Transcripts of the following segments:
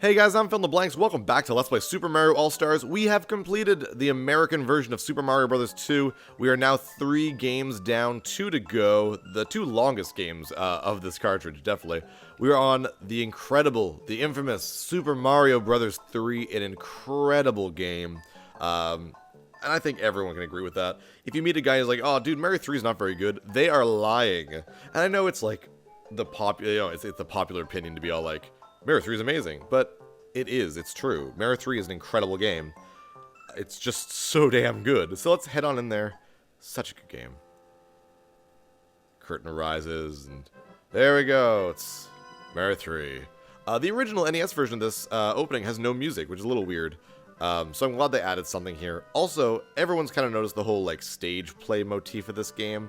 Hey guys, I'm PhilInTheBlanks. Welcome back to Let's Play Super Mario All-Stars. We have completed the American version of Super Mario Bros. 2. We are now 3 games down, 2 to go. The 2 longest games of this cartridge, definitely. We are on the incredible, the infamous Super Mario Bros. 3, an incredible game. And I think everyone can agree with that. If you meet a guy who's like, oh dude, Mario 3 is not very good, they are lying. And I know it's like the popular, it's the popular opinion to be all like, Mario 3 is amazing, but it is, it's true. Mario 3 is an incredible game. It's just so damn good. So let's head on in there. Such a good game. Curtain rises, and there we go. It's Mario 3. The original NES version of this opening has no music, which is a little weird. So I'm glad they added something here. Also, everyone's kind of noticed the whole like stage play motif of this game.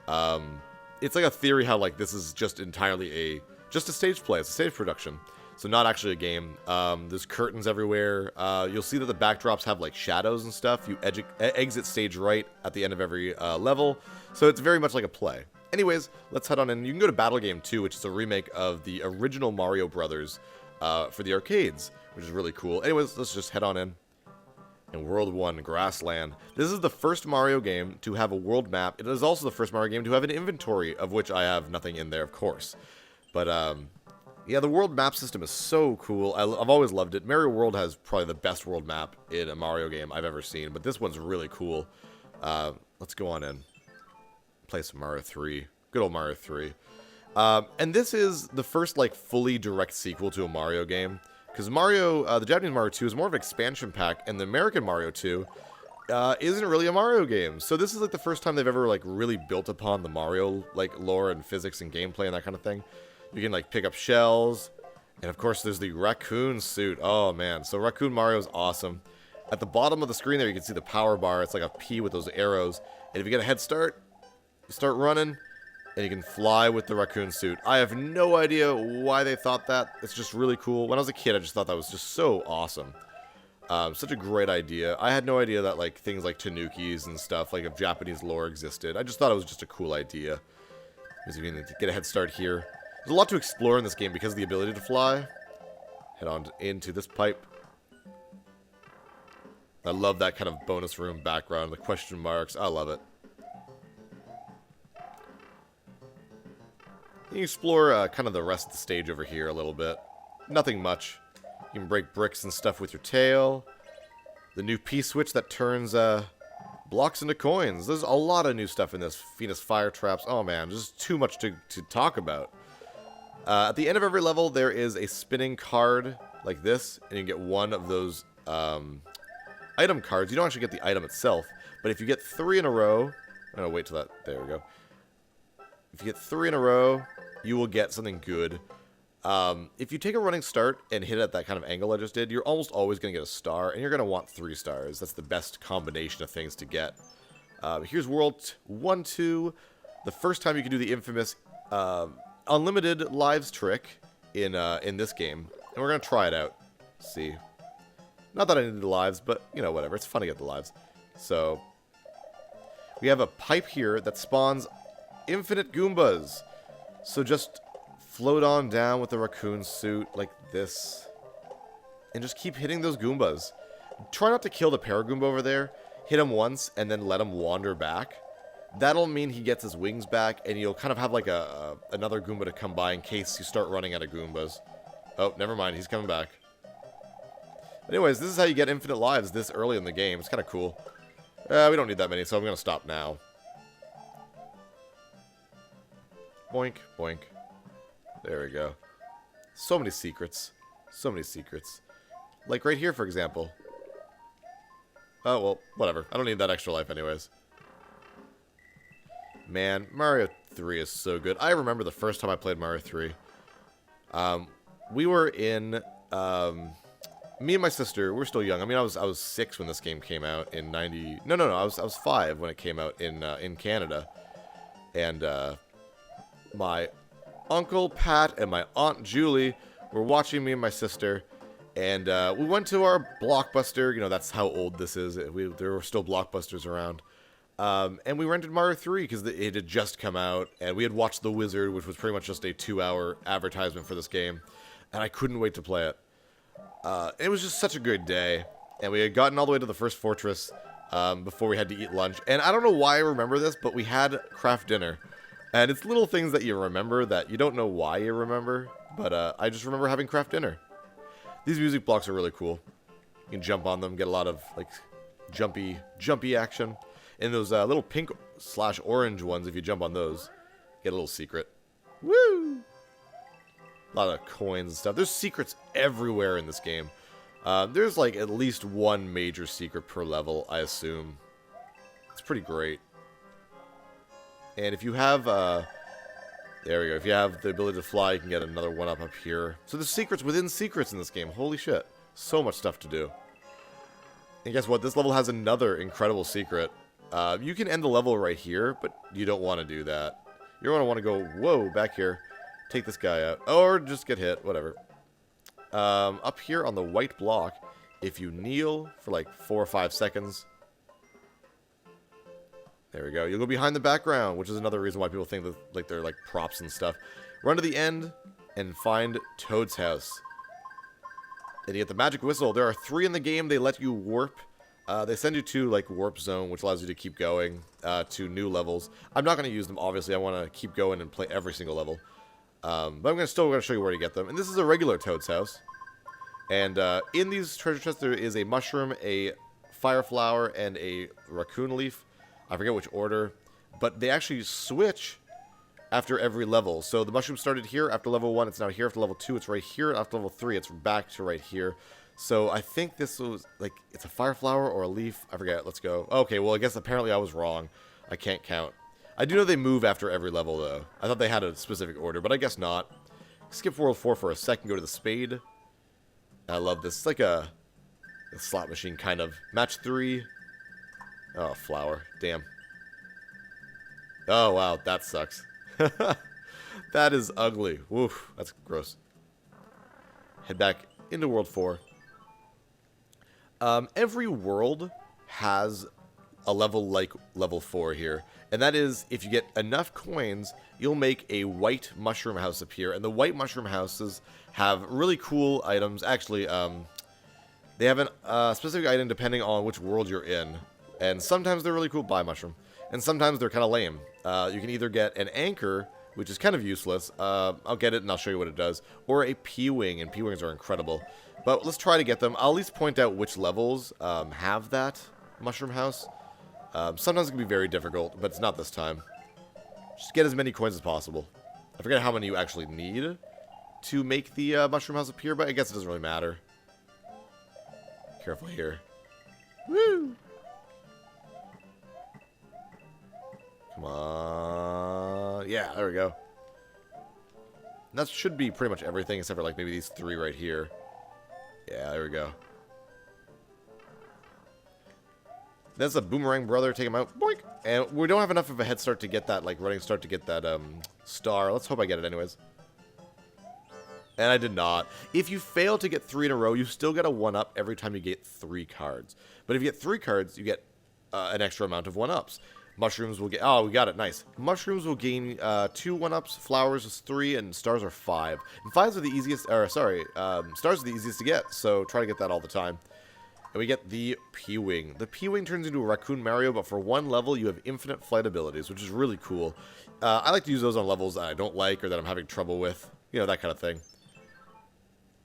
It's like a theory how like this is just entirely just a stage play. It's a stage production. So not actually a game. There's curtains everywhere. You'll see that the backdrops have like shadows and stuff. You exit stage right at the end of every level. So it's very much like a play. Anyways, let's head on in. You can go to Battle Game 2, which is a remake of the original Mario Brothers for the arcades, which is really cool. Anyways, let's just head on in. In World 1, Grassland. This is the first Mario game to have a world map. It is also the first Mario game to have an inventory, of which I have nothing in there, of course. But, yeah, the world map system is so cool. I've always loved it. Mario World has probably the best world map in a Mario game I've ever seen, but this one's really cool. Let's go on in. Play some Mario 3. Good old Mario 3. And this is the first, like, fully direct sequel to a Mario game. Because Mario, the Japanese Mario 2 is more of an expansion pack, and the American Mario 2 isn't really a Mario game. So this is, like, the first time they've ever, like, really built upon the Mario, like, lore and physics and gameplay and that kind of thing. You can, like, pick up shells. And, of course, there's the raccoon suit. Oh, man. So Raccoon Mario is awesome. At the bottom of the screen there, you can see the power bar. It's like a P with those arrows. And if you get a head start, you start running, and you can fly with the raccoon suit. I have no idea why they thought that. It's just really cool. When I was a kid, I just thought that was just so awesome. Such a great idea. I had no idea that, like, things like tanukis and stuff, like, of Japanese lore existed. I just thought it was just a cool idea. Because you can get a head start here. There's a lot to explore in this game because of the ability to fly. Head on into this pipe. I love that kind of bonus room background, the question marks. I love it. You can explore kind of the rest of the stage over here a little bit. Nothing much. You can break bricks and stuff with your tail. The new P-switch that turns blocks into coins. There's a lot of new stuff in this. Venus fire traps. Oh man, there's too much to talk about. At the end of every level, there is a spinning card like this, and you can get one of those item cards. You don't actually get the item itself, but if you get 3 in a row... I'm going to wait till that... There we go. If you get 3 in a row, you will get something good. If you take a running start and hit it at that kind of angle I just did, you're almost always going to get a star, and you're going to want 3 stars. That's the best combination of things to get. Here's World 1, 2. The first time you can do the infamous... unlimited lives trick in this game, and we're gonna try it out. See, not that I need the lives, but you know, whatever. It's fun to get the lives. So we have a pipe here that spawns infinite Goombas. So just float on down with the raccoon suit like this, and just keep hitting those Goombas. Try not to kill the Paragoomba over there. Hit him once, and then let him wander back. That'll mean he gets his wings back, and you'll kind of have like another Goomba to come by in case you start running out of Goombas. Oh, never mind, he's coming back. Anyways, this is how you get infinite lives this early in the game. It's kind of cool. We don't need that many, so I'm going to stop now. Boink, boink. There we go. So many secrets. So many secrets. Like right here, for example. Oh, well, whatever. I don't need that extra life anyways. Man, Mario 3 is so good. I remember the first time I played Mario 3. We were in... me and my sister, we were still young. I mean, I was 6 when this game came out in 90... No, I was 5 when it came out in Canada. And my Uncle Pat and my Aunt Julie were watching me and my sister. And we went to our Blockbuster. You know, that's how old this is. There were still Blockbusters around. And we rented Mario 3 because it had just come out, and we had watched The Wizard, which was pretty much just a 2-hour advertisement for this game, and I couldn't wait to play it. It was just such a good day. And we had gotten all the way to the first fortress before we had to eat lunch. And I don't know why I remember this, but we had craft dinner. And it's little things that you remember that you don't know why you remember. But I just remember having craft dinner. These music blocks are really cool. You can jump on them, get a lot of like jumpy action. And those little pink/orange ones, if you jump on those, get a little secret. Woo! A lot of coins and stuff. There's secrets everywhere in this game. There's like at least one major secret per level, I assume. It's pretty great. And if you have, there we go. If you have the ability to fly, you can get another one-up up here. So there's secrets within secrets in this game. Holy shit. So much stuff to do. And guess what? This level has another incredible secret. You can end the level right here, but you don't want to do that. You're going to want to go, whoa, back here. Take this guy out. Or just get hit, whatever. Up here on the white block, if you kneel for like 4 or 5 seconds. There we go. You'll go behind the background, which is another reason why people think that like they're like props and stuff. Run to the end and find Toad's house. And you get the magic whistle. There are 3 in the game. They let you warp. They send you to like warp zone, which allows you to keep going to new levels. I'm not going to use them, obviously. I want to keep going and play every single level. But I'm still going to show you where to get them. And this is a regular Toad's house. And in these treasure chests, there is a mushroom, a fire flower, and a raccoon leaf. I forget which order. But they actually switch after every level. So the mushroom started here after level 1. It's now here after level 2. It's right here. After level 3, it's back to right here. So I think this was, like, it's a fire flower or a leaf. I forget. Let's go. Okay, well, I guess apparently I was wrong. I can't count. I do know they move after every level, though. I thought they had a specific order, but I guess not. Skip World 4 for a second. Go to the spade. I love this. It's like a slot machine, kind of. Match 3. Oh, flower. Damn. Oh, wow. That sucks. That is ugly. Woof. That's gross. Head back into World 4. Every world has a level like level 4 here. And that is, if you get enough coins, you'll make a white mushroom house appear. And the white mushroom houses have really cool items. Actually, they have a specific item depending on which world you're in. And sometimes they're really cool. Buy mushroom. And sometimes they're kind of lame. You can either get an anchor, which is kind of useless. I'll get it and I'll show you what it does. Or a P-Wing, and P-Wings are incredible. But let's try to get them. I'll at least point out which levels have that mushroom house. Sometimes it can be very difficult, but it's not this time. Just get as many coins as possible. I forget how many you actually need to make the mushroom house appear, but I guess it doesn't really matter. Careful here. Woo! Come on. Yeah, there we go. And that should be pretty much everything, except for like maybe these 3 right here. Yeah, there we go. That's a boomerang brother. Take him out. Boink. And we don't have enough of a head start to get that, like, running start to get that, star. Let's hope I get it anyways. And I did not. If you fail to get 3 in a row, you still get a 1-up every time you get 3 cards. But if you get 3 cards, you get an extra amount of 1-ups. Mushrooms will get... Oh, we got it. Nice. Mushrooms will gain 2 1-ups. Flowers is 3, and stars are 5. And 5s are the easiest... Or, sorry. Stars are the easiest to get, so try to get that all the time. And we get the P-Wing. The P-Wing turns into a Raccoon Mario, but for 1 level, you have infinite flight abilities, which is really cool. I like to use those on levels that I don't like or that I'm having trouble with. You know, that kind of thing.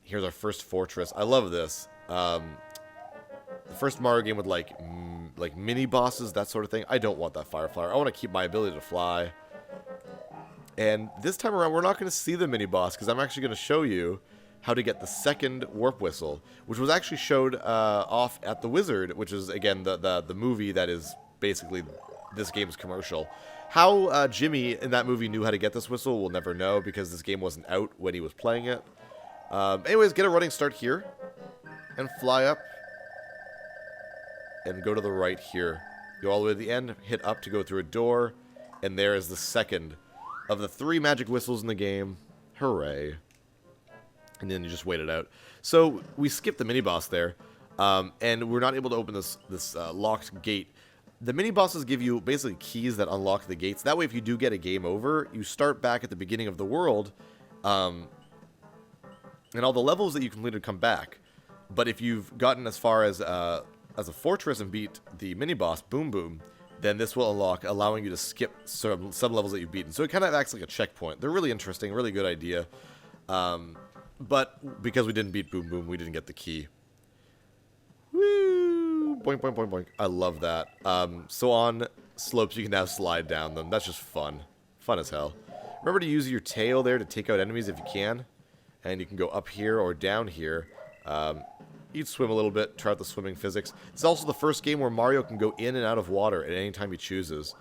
Here's our first fortress. I love this. The first Mario game with, like mini-bosses, that sort of thing. I don't want that fire flower. I want to keep my ability to fly. And this time around, we're not going to see the mini-boss, because I'm actually going to show you how to get the second warp whistle, which was actually showed off at The Wizard, which is, again, the movie that is basically this game's commercial. How Jimmy in that movie knew how to get this whistle, we'll never know, because this game wasn't out when he was playing it. Anyways, get a running start here, and fly up, and go to the right here. Go all the way to the end, hit up to go through a door, and there is the second of the 3 magic whistles in the game. Hooray. And then you just wait it out. So we skipped the mini-boss there, and we're not able to open this locked gate. The mini-bosses give you basically keys that unlock the gates. That way, if you do get a game over, you start back at the beginning of the world, and all the levels that you completed come back. But if you've gotten as far as a fortress and beat the mini-boss, Boom Boom, then this will unlock, allowing you to skip some levels that you've beaten. So it kind of acts like a checkpoint. They're really interesting, really good idea. But because we didn't beat Boom Boom, we didn't get the key. Woo! Boink, boink, boink, boink. I love that. So on slopes, you can now slide down them. That's just fun. Fun as hell. Remember to use your tail there to take out enemies if you can. And you can go up here or down here. You'd swim a little bit, try out the swimming physics. It's also the first game where Mario can go in and out of water at any time he chooses,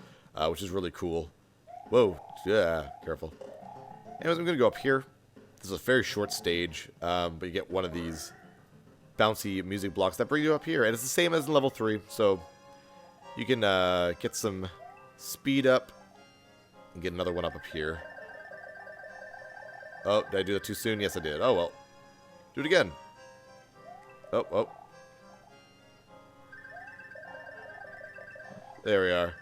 which is really cool. Whoa, yeah, careful. Anyways, I'm going to go up here. This is a very short stage, but you get one of these bouncy music blocks that bring you up here. And it's the same as in level 3, so you can get some speed up and get another one up here. Oh, did I do that too soon? Yes, I did. Oh, well. Do it again. Oh, oh. There we are.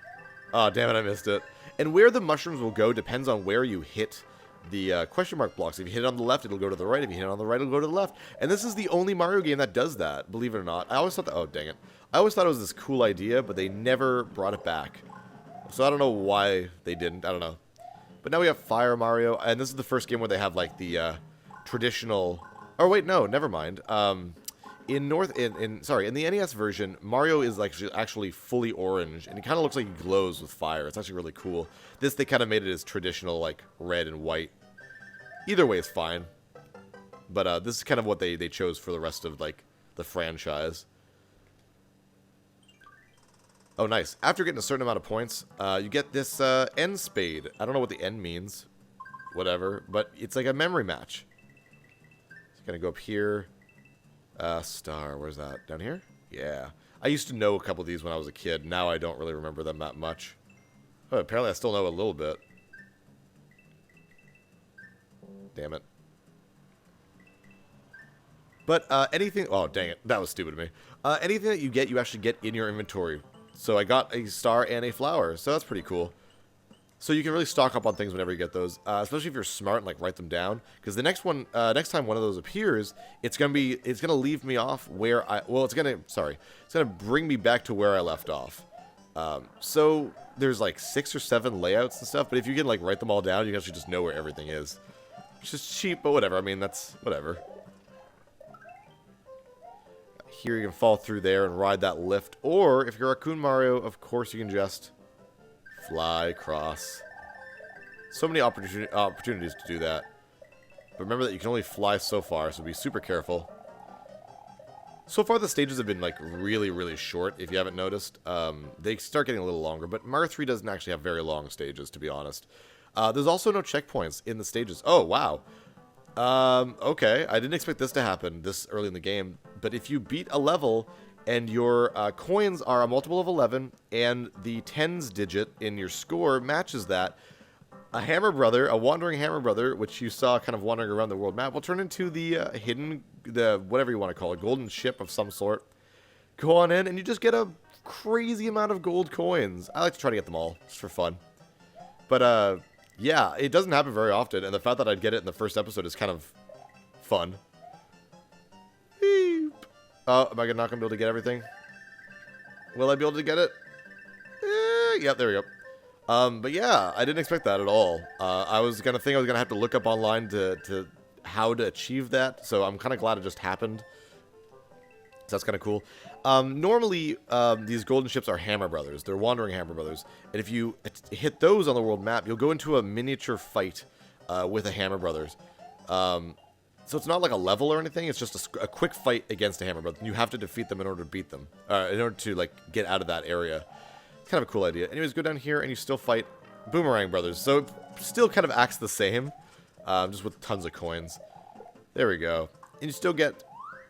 Oh, damn it, I missed it. And where the mushrooms will go depends on where you hit the question mark blocks. If you hit it on the left, it'll go to the right. If you hit it on the right, it'll go to the left. And this is the only Mario game that does that, believe it or not. I always thought that... Oh, dang it. I always thought it was this cool idea, but they never brought it back. So I don't know why they didn't. I don't know. But now we have Fire Mario, and this is the first game where they have, like, the traditional... Oh, wait, no, never mind. In the NES version, Mario is like actually fully orange, and it kind of looks like he glows with fire. It's actually really cool. This, they kind of made it as traditional, like, red and white. Either way is fine. But this is kind of what they chose for the rest of, like, the franchise. Oh, nice. After getting a certain amount of points, you get this end spade. I don't know what the end means. Whatever. But it's like a memory match. So you're going to go up here. Star, where's that? Down here? Yeah. I used to know a couple of these when I was a kid. Now I don't really remember them that much. Oh, apparently I still know a little bit. Damn it. But, anything... Oh, dang it. That was stupid of me. Anything that you get, you actually get in your inventory. So I got a star and a flower, so that's pretty cool. So you can really stock up on things whenever you get those, especially if you're smart and like write them down. Because the next time one of those appears, it's gonna leave me off where it's gonna bring me back to where I left off. So there's like 6 or 7 layouts and stuff, but if you can like write them all down, you can actually just know where everything is. It's just cheap, but whatever. I mean, that's whatever. Here you can fall through there and ride that lift, or if you're Raccoon Mario, of course you can just fly across. So many opportunities to do that. But remember that you can only fly so far, so be super careful. So far the stages have been like really, really short, if you haven't noticed. They start getting a little longer, but Mario 3 doesn't actually have very long stages, to be honest. There's also no checkpoints in the stages. Oh, wow. Okay, I didn't expect this to happen this early in the game, but if you beat a level and your coins are a multiple of 11, and the tens digit in your score matches that, a Hammer Brother, a wandering Hammer Brother, which you saw kind of wandering around the world map, will turn into the whatever you want to call it, golden ship of some sort. Go on in, and you just get a crazy amount of gold coins. I like to try to get them all, just for fun. But, yeah, it doesn't happen very often, and the fact that I'd get it in the first episode is kind of fun. Beep. Oh, am I not going to be able to get everything? Will I be able to get it? Yep, there we go. But yeah, I didn't expect that at all. I was going to have to look up online to how to achieve that, so I'm kind of glad it just happened. So that's kind of cool. Normally, these golden ships are Hammer Brothers. They're wandering Hammer Brothers. And if you hit those on the world map, you'll go into a miniature fight with a Hammer Brothers. So it's not like a level or anything. It's just a quick fight against a Hammer Brother. You have to defeat them in order to beat them. In order to, like, get out of that area. It's kind of a cool idea. Anyways, go down here and you still fight Boomerang Brothers. So it still kind of acts the same. Just with tons of coins. There we go. And you still get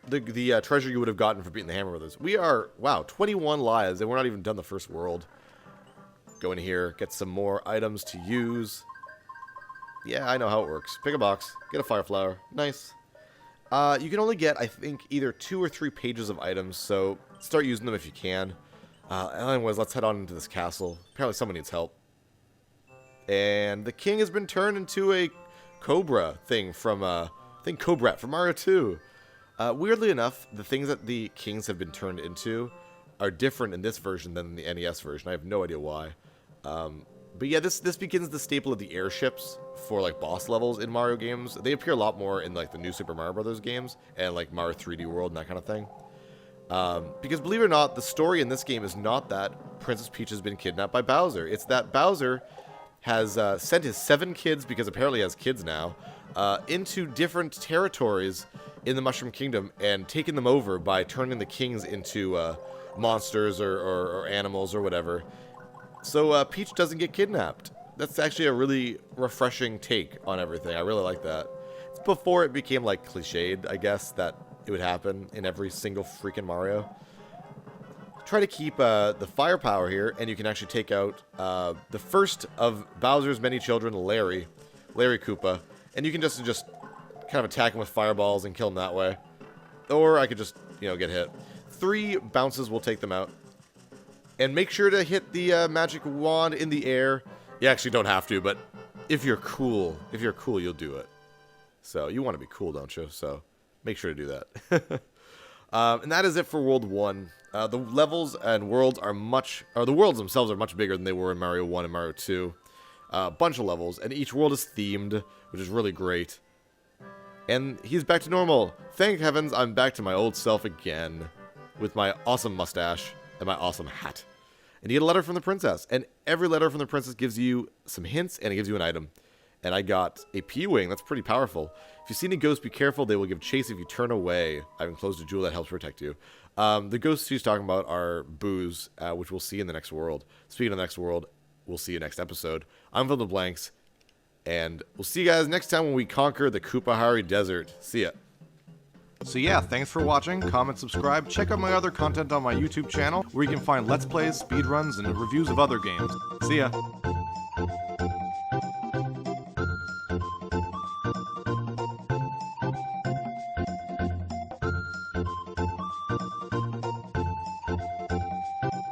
the treasure you would have gotten for beating the Hammer Brothers. We are, wow, 21 lives, and we're not even done the first world. Go in here, get some more items to use. Yeah, I know how it works. Pick a box, get a fire flower. Nice. You can only get, I think, either 2 or 3 pages of items, so start using them if you can. Anyways, let's head on into this castle. Apparently someone needs help. And the king has been turned into a cobra thing from, I think, Cobrat from Mario 2. Weirdly enough, the things that the kings have been turned into are different in this version than in the NES version. I have no idea why. But yeah, this begins the staple of the airships for like boss levels in Mario games. They appear a lot more in like the new Super Mario Brothers games and like Mario 3D World and that kind of thing. Because believe it or not, the story in this game is not that Princess Peach has been kidnapped by Bowser. It's that Bowser has sent his 7 kids, because apparently he has kids now, into different territories in the Mushroom Kingdom and taken them over by turning the kings into monsters or animals or whatever. So Peach doesn't get kidnapped. That's actually a really refreshing take on everything. I really like that. It's before it became like cliched, I guess, that it would happen in every single freaking Mario. Try to keep the firepower here, and you can actually take out the first of Bowser's many children, Larry Koopa, and you can just kind of attack him with fireballs and kill him that way. Or I could just, get hit. 3 bounces will take them out. And make sure to hit the magic wand in the air. You actually don't have to, but if you're cool, you'll do it. So you want to be cool, don't you? So make sure to do that. And that is it for World 1. The levels and worlds are the worlds themselves are much bigger than they were in Mario 1 and Mario 2. A bunch of levels, and each world is themed, which is really great. And he's back to normal. Thank heavens, I'm back to my old self again, with my awesome mustache and my awesome hat. And you get a letter from the princess, and every letter from the princess gives you some hints, and it gives you an item. And I got a P-Wing. That's pretty powerful. If you see any ghosts, be careful. They will give chase if you turn away. I've enclosed a jewel that helps protect you. The ghosts she's talking about are boos, which we'll see in the next world. Speaking of the next world, we'll see you next episode. I'm PhilInTheBlanks, and we'll see you guys next time when we conquer the Koopahari Desert. See ya. So yeah, thanks for watching. Comment, subscribe. Check out my other content on my YouTube channel, where you can find Let's Plays, speedruns, and reviews of other games. See ya.